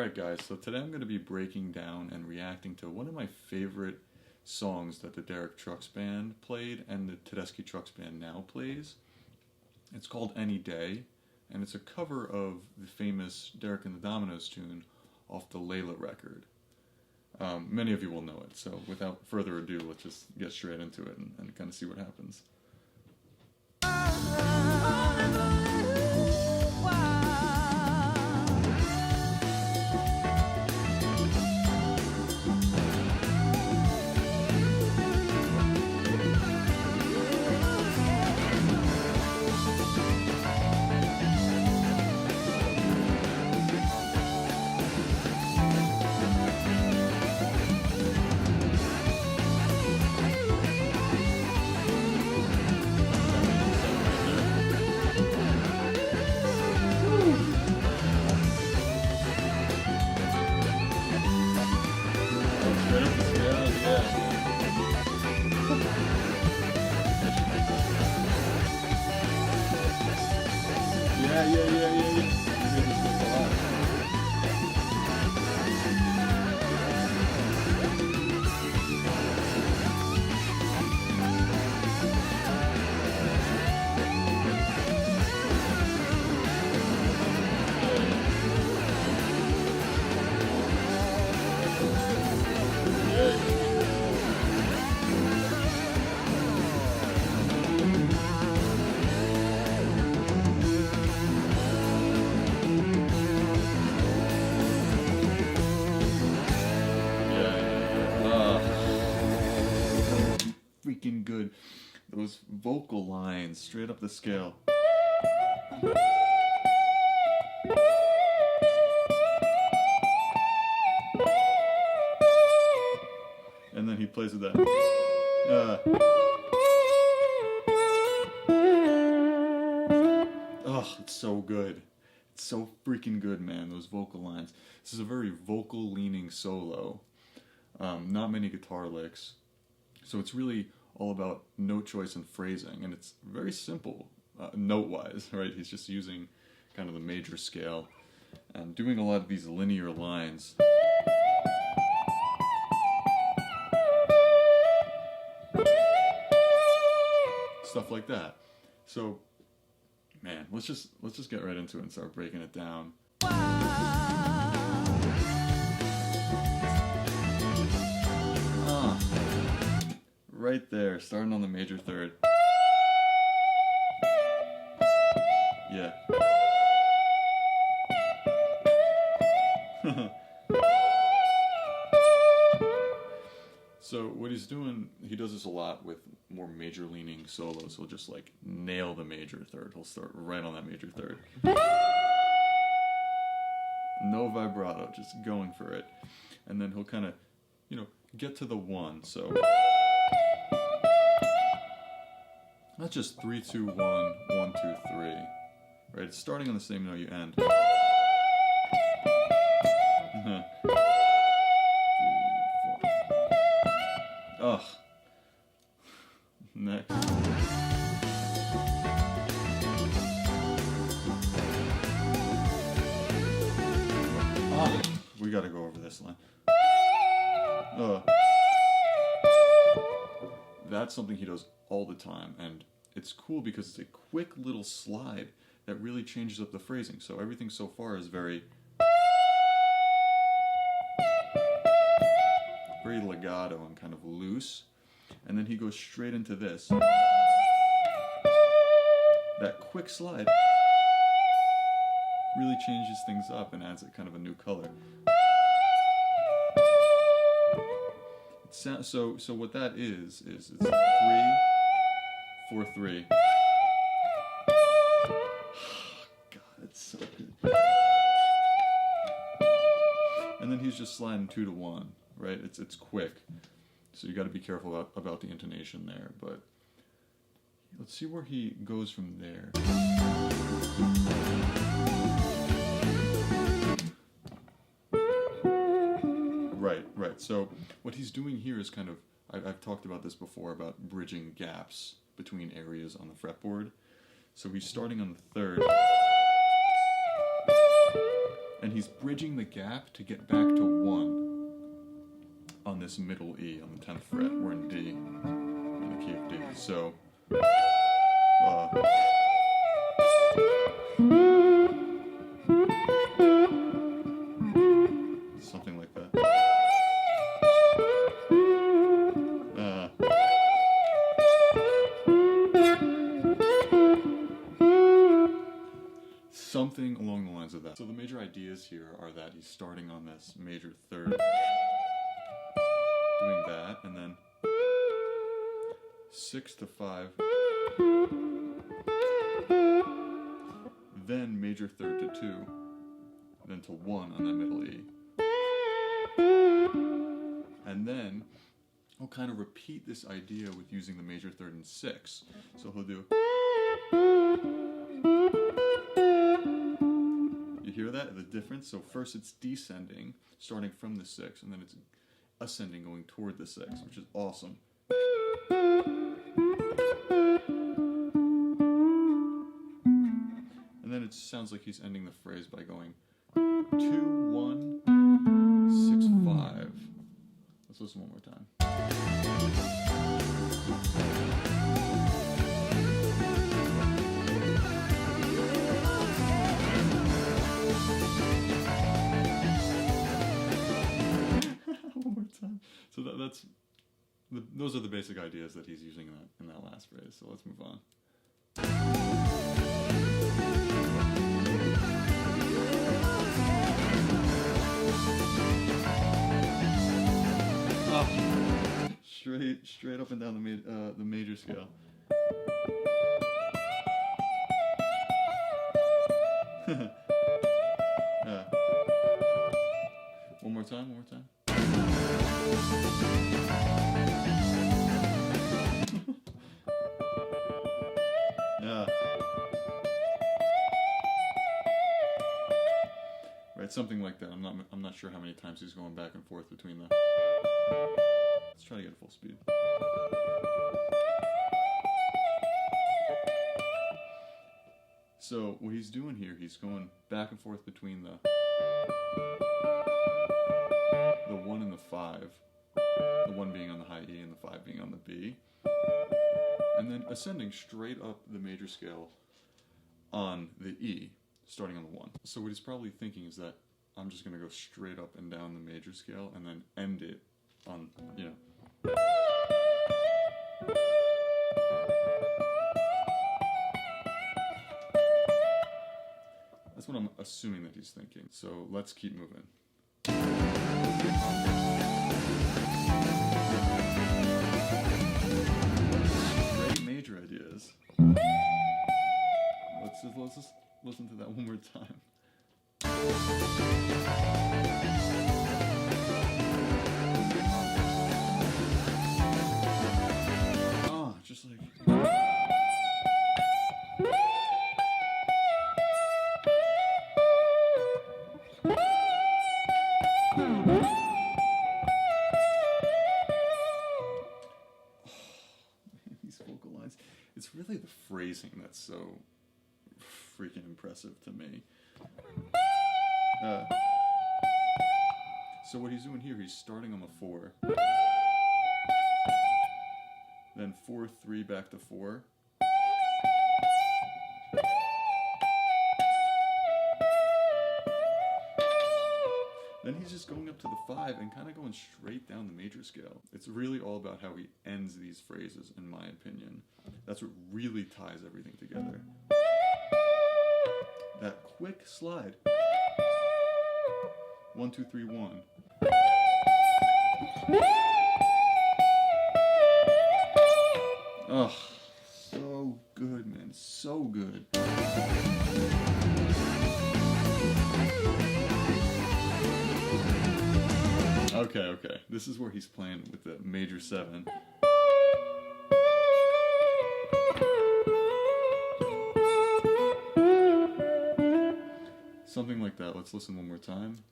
Alright guys, so today I'm going to be breaking down and reacting to one of my favorite songs that the Derek Trucks Band played and the Tedeschi Trucks Band now plays. It's called Anyday, and it's a cover of the famous Derek and the Dominoes tune off the Layla record. Many of you will know it, so without further ado, let's just get straight into it and kind of see what happens. Yeah. Freaking good. Those vocal lines straight up the scale. And then he plays with that. Oh, it's so good. It's so freaking good, man, those vocal lines. This is a very vocal-leaning solo. Not many guitar licks. So it's really all about note choice and phrasing, and it's very simple, note-wise, right? He's just using kind of the major scale and doing a lot of these linear lines. Stuff like that. So, man, let's just get right into it and start breaking it down. Right there, starting on the major third. Yeah. So what he's doing, he does this a lot with more major leaning solos. He'll just like nail the major third. He'll start right on that major third. No vibrato, just going for it. And then he'll kind of, get to the one. So not just 3, 2, 1, 1, 2, 3. Right? It's starting on the same note you end. 3, 4. Ugh. Next. We gotta go over this line. That's something he does all the time, and it's cool because it's a quick little slide that really changes up the phrasing. So everything so far is very legato and kind of loose, and then he goes straight into this. That quick slide really changes things up and adds a kind of a new color. So what that is it's 3, 4, 3. God, it's so good. And then he's just sliding 2 to 1, right? It's quick, so you got to be careful about the intonation there. But let's see where he goes from there. Right. So what he's doing here is kind of, I've talked about this before, about bridging gaps between areas on the fretboard. So he's starting on the third, and he's bridging the gap to get back to 1 on this middle E on the 10th fret. We're in D, in the key of D. So, something like that. Something along the lines of that. So the major ideas here are that he's starting on this major 3rd, doing that, and then 6 to 5, then major 3rd to 2, then to 1 on that middle E. And then he'll kind of repeat this idea with using the major 3rd and 6. So he'll do... You hear that? The difference? So first it's descending, starting from the 6, and then it's ascending, going toward the 6, which is awesome. And then it sounds like he's ending the phrase by going 2, 1, 6, 5. Let's listen one more time. So those are the basic ideas that he's using in that last phrase. So let's move on. Oh, straight up and down the major scale. One more time. Yeah. Right, something like that. I'm not sure how many times he's going back and forth between the. Let's try to get full speed. So what he's doing here, he's going back and forth between the 1 and the 5, the 1 being on the high E and the 5 being on the B, and then ascending straight up the major scale on the E, starting on the 1. So what he's probably thinking is that I'm just going to go straight up and down the major scale and then end it on, That's what I'm assuming that he's thinking. So let's keep moving. Great major ideas. Let's just listen to that one more time. Oh, just like... It's really the phrasing that's so freaking impressive to me. So what he's doing here, he's starting on the 4, then 4, 3, back to 4, then he's just going up to the 5 and kind of going straight down the major scale. It's really all about how he ends these phrases, in my opinion. That's what really ties everything together. That quick slide. 1, 2, 3, 1. Oh, so good, man. So good. Okay. This is where he's playing with the major 7. Something like that. Let's listen one more time.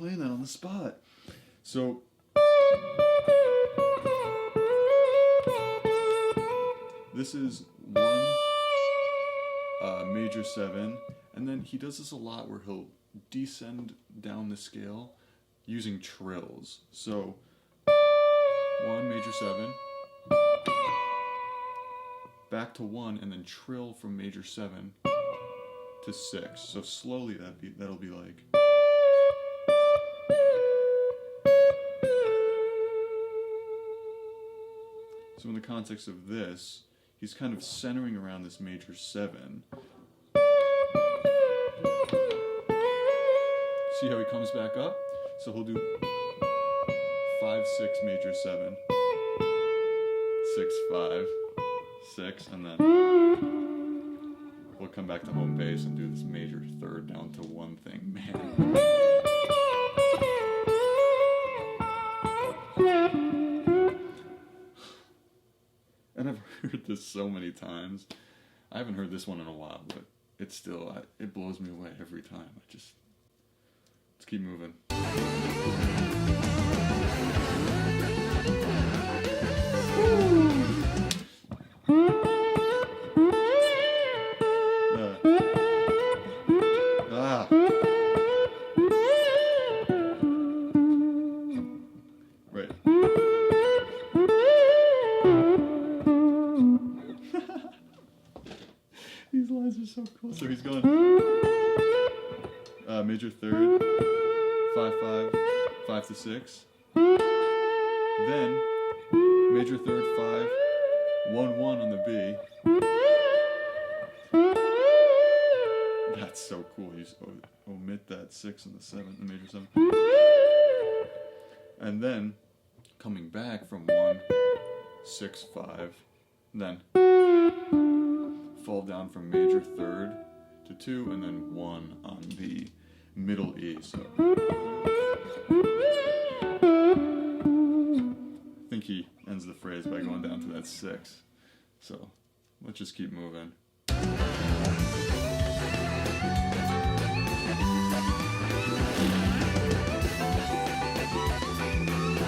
playing that on the spot. So this is 1 major 7, and then he does this a lot where he'll descend down the scale using trills. So 1 major 7, back to 1, and then trill from major 7 to 6. So slowly that'll be like. So in the context of this, he's kind of centering around this major 7. See how he comes back up? So he'll do 5, 6, major 7, 6, 5, 6, and then we'll come back to home base and do this major 3rd down to 1 thing. Man. And I've heard this so many times. I haven't heard this one in a while, but it's still, it blows me away every time. Let's keep moving. Right. These lines are so cool. So he's going major 3rd, 5, 5, 5 to 6. Then major 3rd, 5, 1, 1 on the B. That's so cool. You omit that 6 and the 7, the major 7. And then coming back from 1, 6, 5, then fall down from major 3rd to 2, and then 1 on the middle E. So I think he ends the phrase by going down to that 6. So let's just keep moving.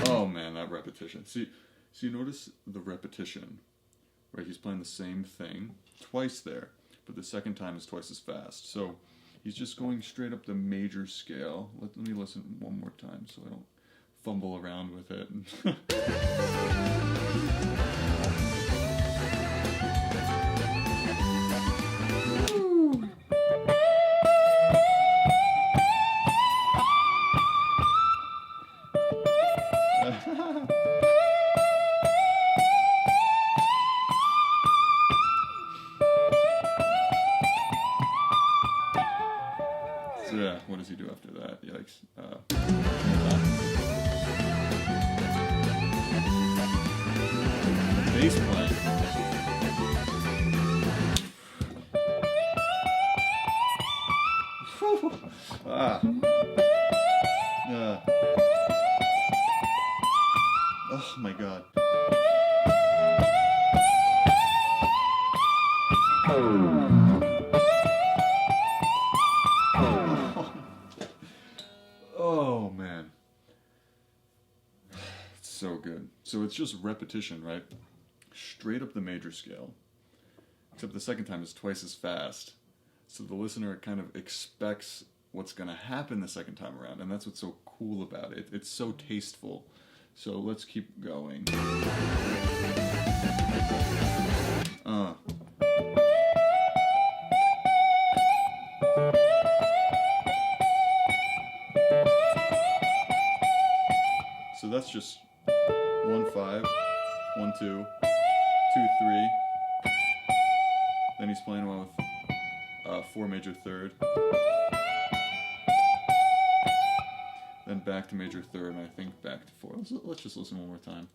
Oh man, that repetition. See, notice the repetition, right? He's playing the same thing twice there, but the second time is twice as fast. So he's just going straight up the major scale. Let me listen one more time so I don't fumble around with it. So yeah, what does he do after that? Yikes. Bass playing. Oh my god. Oh man. It's so good. So it's just repetition, right? Straight up the major scale. Except the second time is twice as fast. So the listener kind of expects what's going to happen the second time around, and that's what's so cool about it. It's so tasteful. So let's keep going. So that's just 1, 5, 1, 2, 2, 3. Then he's playing one with 4 major 3rd. Then back to major 3rd, and I think back to 4. Let's just listen one more time.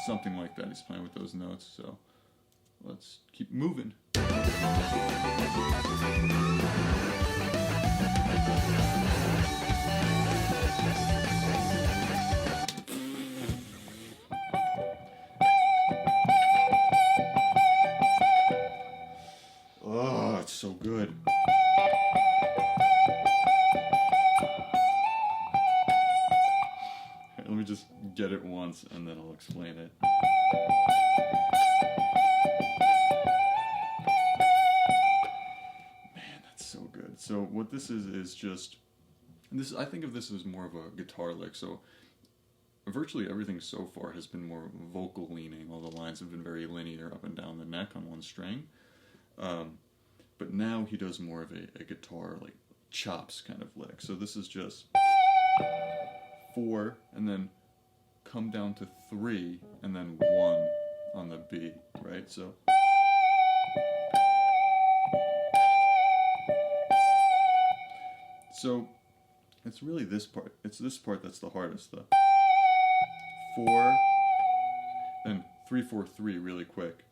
Something like that. He's playing with those notes, so let's keep moving. once and then I'll explain it. Man, that's so good. So what this is just this. I think of this as more of a guitar lick. So virtually everything so far has been more vocal leaning. All the lines have been very linear up and down the neck on one string. But now he does more of a guitar, like chops kind of lick. So this is just 4, and then come down to 3, and then 1 on the B, right? So it's really this part. It's this part that's the hardest. The 4, then 3, 4, 3 really quick.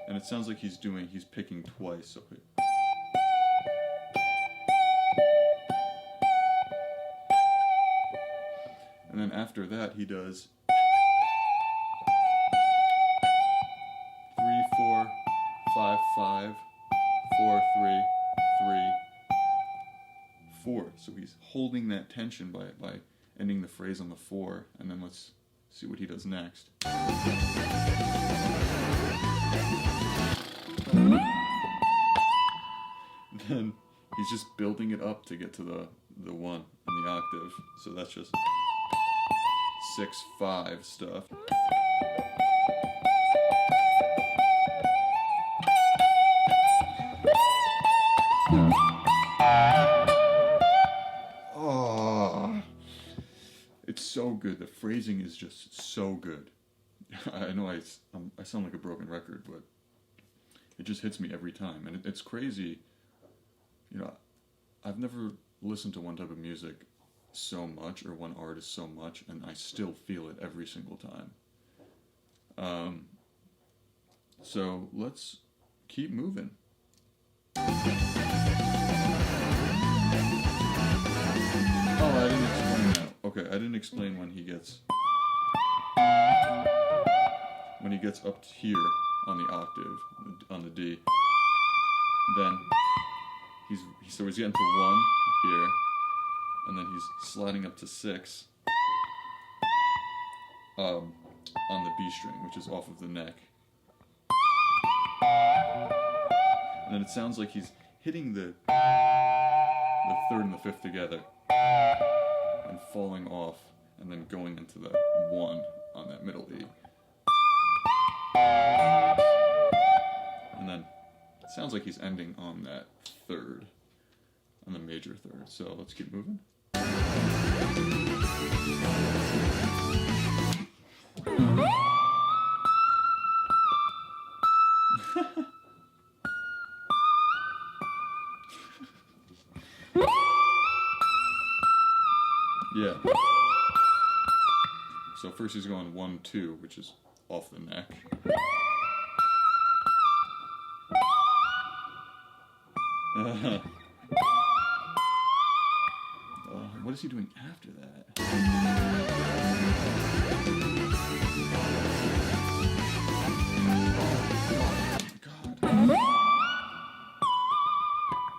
And it sounds like he's picking twice. So and then after that he does 3, 4, 5, 5, 4, 3, 3, 4. So he's holding that tension by ending the phrase on the 4, and then let's see what he does next. Then he's just building it up to get to the 1 in the octave. So that's just 6, 5 stuff. Oh, it's so good. The phrasing is just so good. I know I sound like a broken record, but it just hits me every time. And it's crazy. You know, I've never listened to one type of music so much, or one artist so much, and I still feel it every single time. So let's keep moving. Oh, I didn't explain that. Okay, I didn't explain when he gets up to here on the octave, on the D. Then he's getting to 1 here, and then he's sliding up to 6 on the B string, which is off of the neck. And then it sounds like he's hitting the 3rd and the 5th together and falling off, and then going into the 1 on that middle E. And then it sounds like he's ending on that 3rd, on the major 3rd. So let's keep moving. Yeah. So first he's going 1, 2, which is off the neck. What is he doing after that? God.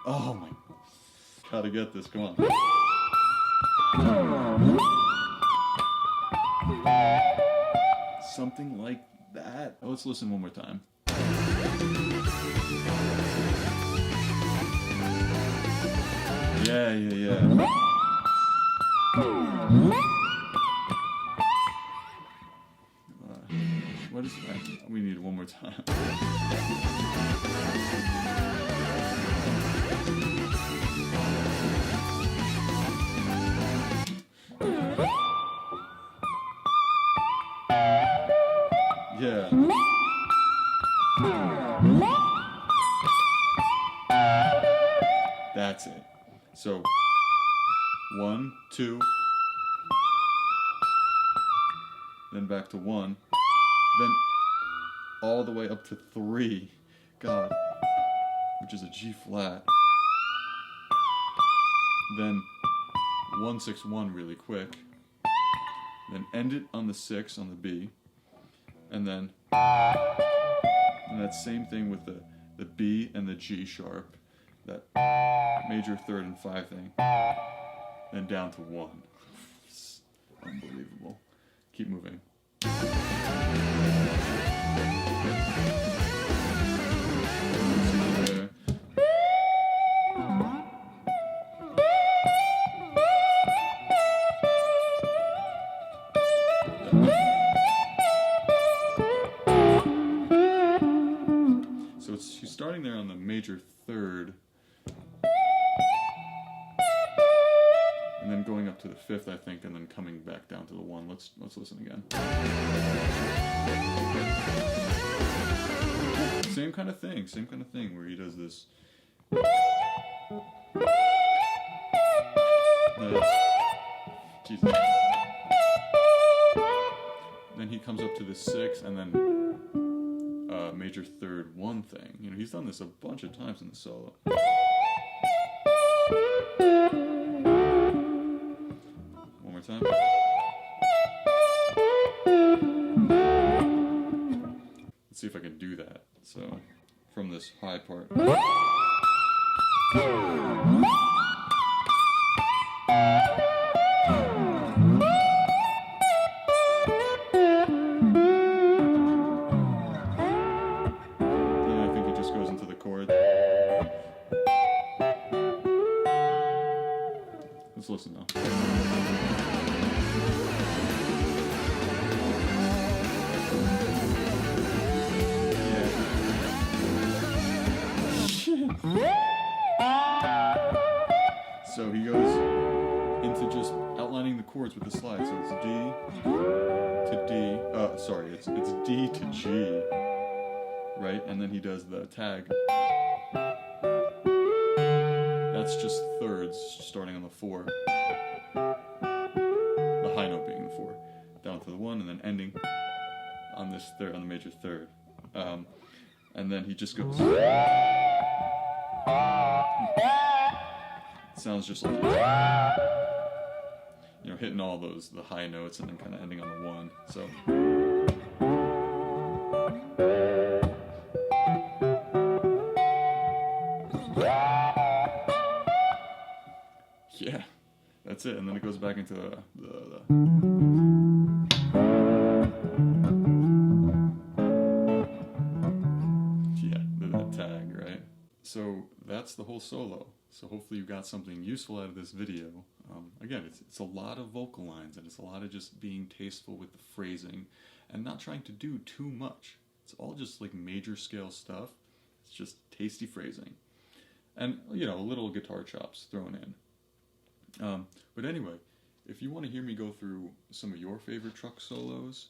Oh my. Gotta get this, come on. Something like that. Let's listen one more time. Yeah. What is that? We need one more time. Yeah. That's it. So 1, 2, then back to 1, then all the way up to 3, God, which is a G flat. Then 1, 6, 1 really quick. Then end it on the 6 on the B. And then that same thing with the B and the G sharp, that major 3rd and 5 thing, then down to 1. keep moving. So she's starting there on the major third, and then going up to the fifth, I think, and then coming back down to the one. Let's listen again. Same kind of thing, where he does this. Jesus. Then he comes up to the sixth, and then major third one thing. You know, he's done this a bunch of times in the solo. One more time. Let's see if I can do that. So, from this high part. Let's listen now. So he goes into just outlining the chords with the slide. So it's D to D. It's D to G, right? And then he does the tag. That's just thirds, starting on the 4. The high note being the 4, down to the 1, and then ending on this third, on the major third. And then he just goes. It sounds just like, you know, hitting all the high notes and then kind of ending on the 1. So. Yeah, that's it, and then it goes back into the tag, right? So that's the whole solo. So hopefully you got something useful out of this video. Again, it's a lot of vocal lines, and it's a lot of just being tasteful with the phrasing and not trying to do too much. It's all just like major scale stuff. It's just tasty phrasing. And, you know, a little guitar chops thrown in. But anyway, if you want to hear me go through some of your favorite truck solos,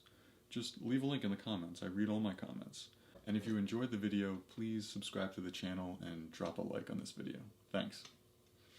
just leave a link in the comments. I read all my comments. And if you enjoyed the video, please subscribe to the channel and drop a like on this video. Thanks.